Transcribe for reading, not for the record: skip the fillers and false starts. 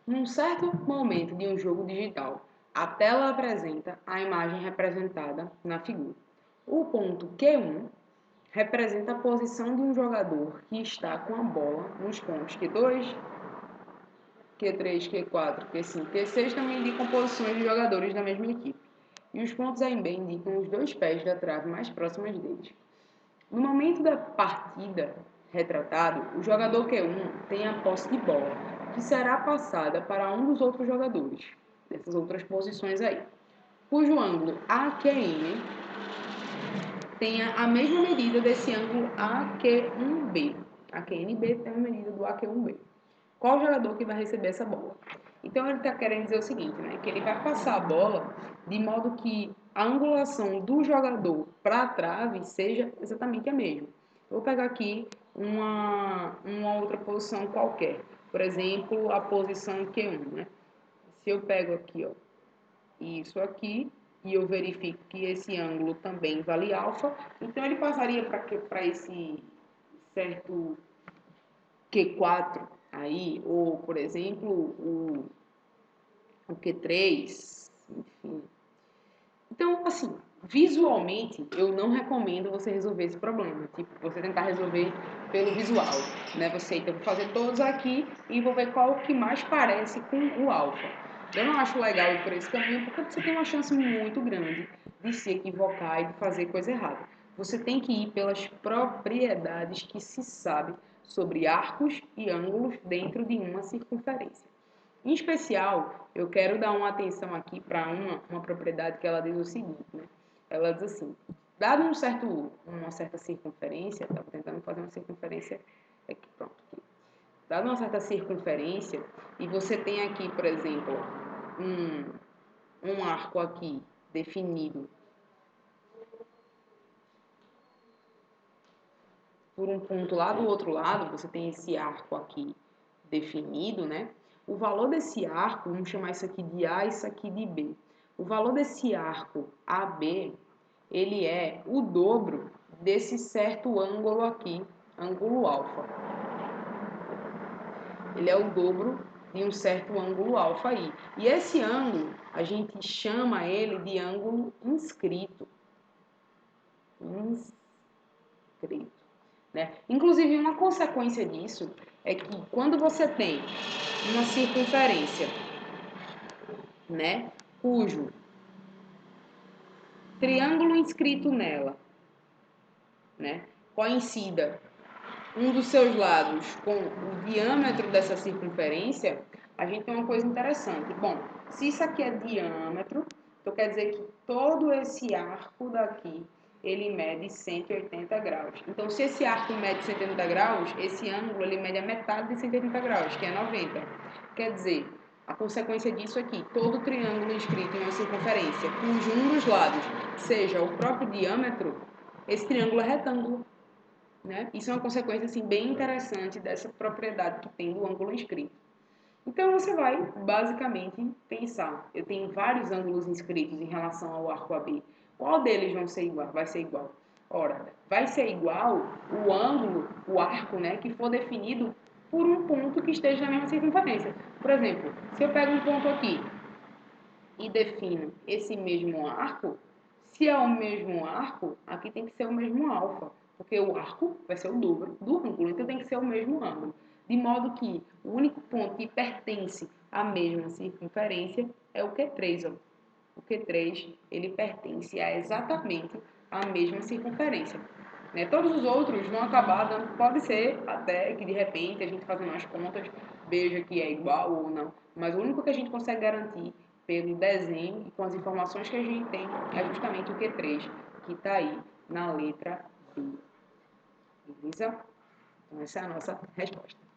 Num certo momento de um jogo digital, a tela apresenta a imagem representada na figura. O ponto Q1 representa a posição de um jogador que está com a bola nos pontos Q2, Q3, Q4, Q5, Q6 também indicam posições de jogadores da mesma equipe. E os pontos A e B indicam os dois pés da trave mais próximas deles. No momento da partida retratado, o jogador Q1 tem a posse de bola, que será passada para um dos outros jogadores, dessas outras posições aí, cujo ângulo AQN tenha a mesma medida desse ângulo AQ1B. AQNB tem a medida do AQ1B. Qual o jogador que vai receber essa bola? Então ele está querendo dizer o seguinte, né? Que ele vai passar a bola de modo que a angulação do jogador para a trave seja exatamente a mesma. Vou pegar aqui uma outra posição qualquer. Por exemplo, a posição Q1, né? Se eu pego aqui, ó, isso aqui, e eu verifico que esse ângulo também vale alfa, então ele passaria para esse certo Q4 aí, ou, por exemplo, o Q3, enfim. Então, assim, visualmente, eu não recomendo você resolver esse problema. Tipo, você tentar resolver pelo visual, né? Você, então, vou fazer todos aqui e vou ver qual que mais parece com o alfa. Eu não acho legal ir por esse caminho porque você tem uma chance muito grande de se equivocar e de fazer coisa errada. Você tem que ir pelas propriedades que se sabe sobre arcos e ângulos dentro de uma circunferência. Em especial, eu quero dar uma atenção aqui para uma propriedade que ela diz o seguinte, né? Ela diz assim, dado uma certa circunferência, estava tentando fazer uma circunferência aqui, pronto. Aqui. Dado uma certa circunferência, e você tem aqui, por exemplo, um arco aqui definido por um ponto lá do outro lado, você tem esse arco aqui definido, né? O valor desse arco, vamos chamar isso aqui de A e isso aqui de B. O valor desse arco AB, ele é o dobro desse certo ângulo aqui, ângulo alfa. Ele é o dobro de um certo ângulo alfa aí. E esse ângulo, a gente chama ele de ângulo inscrito. Inscrito. Né? Inclusive, uma consequência disso é que quando você tem uma circunferência, né, cujo triângulo inscrito nela, né, coincida um dos seus lados com o diâmetro dessa circunferência, a gente tem uma coisa interessante. Bom, se isso aqui é diâmetro, então quer dizer que todo esse arco daqui, ele mede 180 graus. Então, se esse arco mede 180 graus, esse ângulo ele mede a metade de 180 graus, que é 90. Quer dizer, a consequência disso aqui, todo triângulo inscrito em uma circunferência, cujo um dos lados seja o próprio diâmetro, esse triângulo é retângulo. Né? Isso é uma consequência assim, bem interessante dessa propriedade que tem do ângulo inscrito. Então você vai basicamente pensar, eu tenho vários ângulos inscritos em relação ao arco AB. Qual deles vai ser igual? Ora, vai ser igual o ângulo, o arco, né, que for definido por um ponto que esteja na mesma circunferência. Por exemplo, se eu pego um ponto aqui e defino esse mesmo arco, se é o mesmo arco, aqui tem que ser o mesmo alfa, porque o arco vai ser o dobro do ângulo, então tem que ser o mesmo ângulo. De modo que o único ponto que pertence à mesma circunferência é o Q3. Ó. O Q3 ele pertence a exatamente à mesma circunferência. Né? Todos os outros vão acabar dando, pode ser até que de repente a gente fazendo as contas veja que é igual ou não, mas o único que a gente consegue garantir pelo desenho e com as informações que a gente tem é justamente o Q3, que está aí na letra B. Beleza? Então essa é a nossa resposta.